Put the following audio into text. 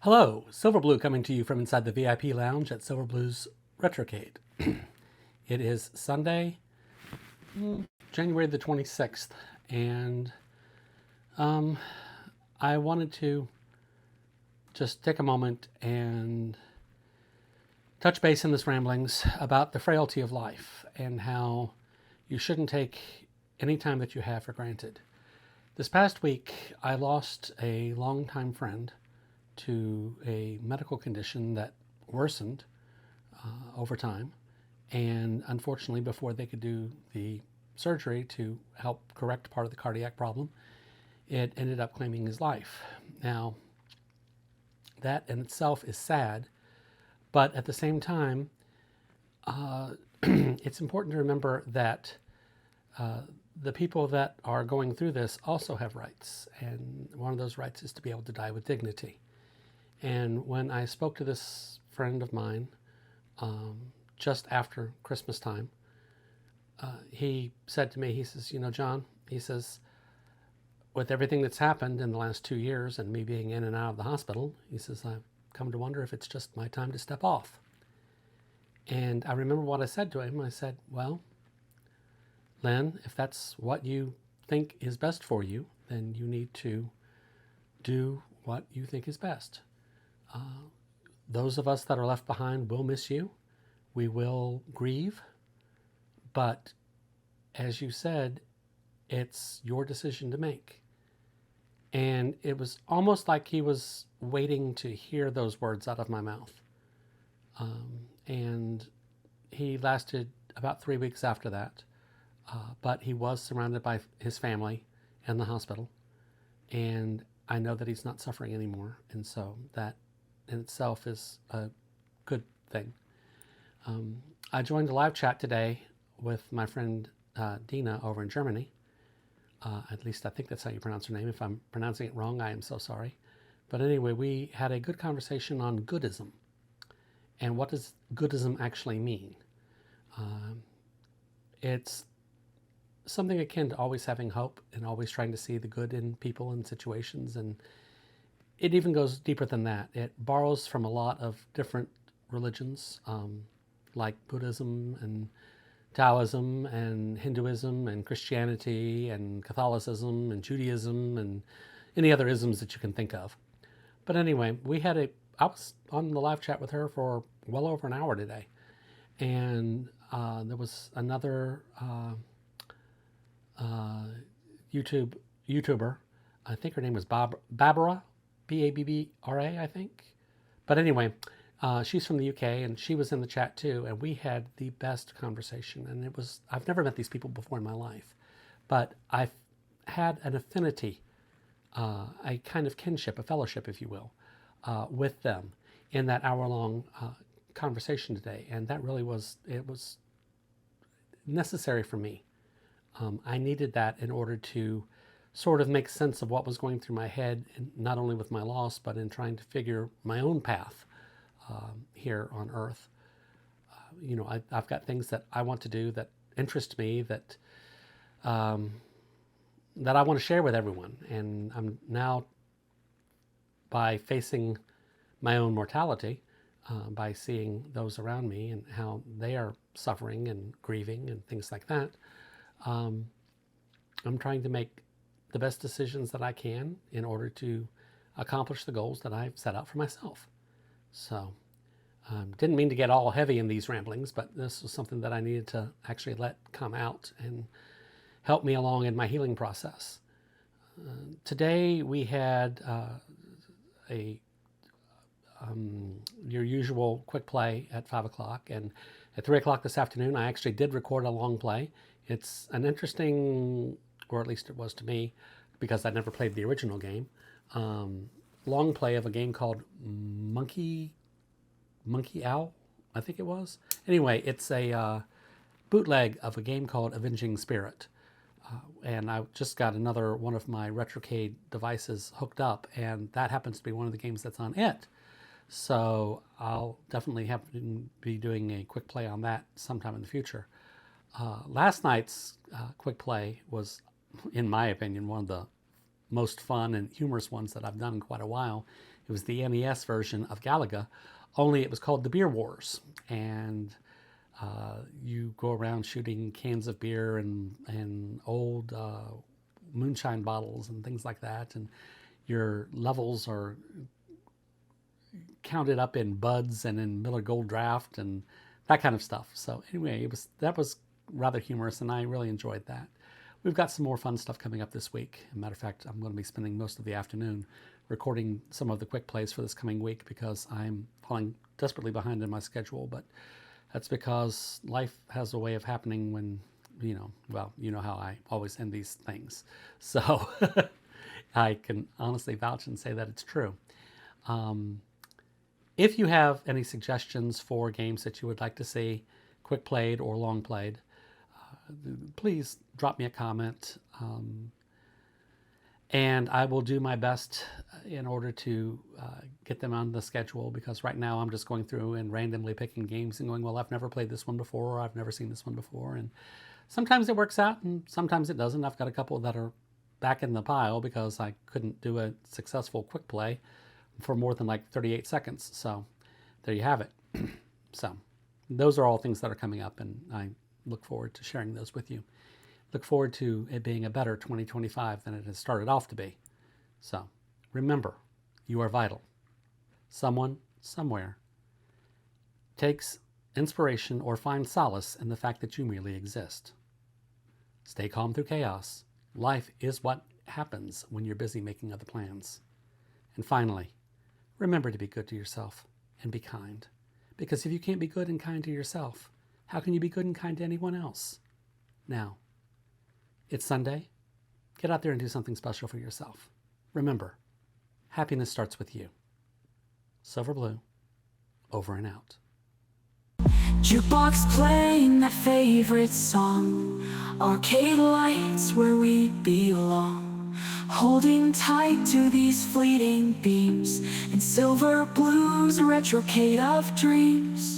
Hello, Silver Blue coming to you from inside the VIP lounge at Silver Blue's Retrocade. It is Sunday, January the 26th, and I wanted to just take a moment and touch base in this ramblings about the frailty of life and how you shouldn't take any time that you have for granted. This past week, I lost a longtime friend to a medical condition that worsened over time. And unfortunately, before they could do the surgery to help correct part of the cardiac problem, it ended up claiming his life. Now, that in itself is sad, but at the same time, it's important to remember that the people that are going through this also have rights, and one of those rights is to be able to die with dignity. And when I spoke to this friend of mine just after Christmas time, he said to me, he says, John, he says, with everything that's happened in the last 2 years and me being in and out of the hospital, he says, I've come to wonder if it's just my time to step off. And I remember what I said to him. I said, well, Len, if that's what you think is best for you, then you need to do what you think is best. Those of us that are left behind will miss you. We will grieve. But as you said, it's your decision to make. And it was almost like he was waiting to hear those words out of my mouth. And he lasted about 3 weeks after that. But he was surrounded by his family in the hospital. And I know that he's not suffering anymore. And so that in itself is a good thing. I joined a live chat today with my friend Dina over in Germany. At least I think that's how you pronounce her name. If I'm pronouncing it wrong, I am so sorry. But anyway, we had a good conversation on goodism. And what does goodism actually mean? It's something akin to always having hope and always trying to see the good in people and situations. And it even goes deeper than that. It borrows from a lot of different religions, like Buddhism and Taoism and Hinduism and Christianity and Catholicism and Judaism and any other isms that you can think of. But anyway, I was on the live chat with her for well over an hour today. And there was another YouTuber, I think her name was Barbara, Babbra, I think. But anyway, she's from the UK and she was in the chat too. And we had the best conversation. And I've never met these people before in my life, but I've had an affinity, a kind of kinship, a fellowship, if you will, with them in that hour-long conversation today. And that really was necessary for me. I needed that in order to sort of make sense of what was going through my head, not only with my loss, but in trying to figure my own path here on Earth. I've got things that I want to do that interest me, that I want to share with everyone. And I'm now, by facing my own mortality, by seeing those around me and how they are suffering and grieving and things like that, I'm trying to make the best decisions that I can in order to accomplish the goals that I've set out for myself. So, didn't mean to get all heavy in these ramblings, but this was something that I needed to actually let come out and help me along in my healing process. Today we had your usual quick play at 5 o'clock, and at 3 o'clock this afternoon I actually did record a long play. It's an interesting, or at least it was to me, because I never played the original game, long play of a game called Monkey Owl, I think it was. Anyway, it's a bootleg of a game called Avenging Spirit. And I just got another one of my Retrocade devices hooked up, and that happens to be one of the games that's on it. So I'll definitely have to be doing a quick play on that sometime in the future. Last night's quick play was, in my opinion, one of the most fun and humorous ones that I've done in quite a while. It was the NES version of Galaga, only it was called the Beer Wars. And you go around shooting cans of beer and old moonshine bottles and things like that. And your levels are counted up in buds and in Miller Gold Draft and that kind of stuff. So anyway, that was rather humorous, and I really enjoyed that. We've got some more fun stuff coming up this week. As a matter of fact, I'm going to be spending most of the afternoon recording some of the quick plays for this coming week because I'm falling desperately behind in my schedule. But that's because life has a way of happening when, you know how I always end these things. So I can honestly vouch and say that it's true. If you have any suggestions for games that you would like to see quick played or long played, please drop me a comment, and I will do my best in order to get them on the schedule, because right now I'm just going through and randomly picking games and going, well, I've never played this one before, or I've never seen this one before, and sometimes it works out and sometimes it doesn't. I've got a couple that are back in the pile because I couldn't do a successful quick play for more than like 38 seconds. So there you have it. So those are all things that are coming up, and I look forward to sharing those with you. Look forward to it being a better 2025 than it has started off to be. So remember, you are vital. Someone, somewhere, takes inspiration or finds solace in the fact that you merely exist. Stay calm through chaos. Life is what happens when you're busy making other plans. And finally, remember to be good to yourself and be kind. Because if you can't be good and kind to yourself, how can you be good and kind to anyone else? Now, it's Sunday. Get out there and do something special for yourself. Remember, happiness starts with you. Silver Blue, over and out. Jukebox playing that favorite song, arcade lights where we belong, holding tight to these fleeting beams, in Silver Blue's retrocade of dreams.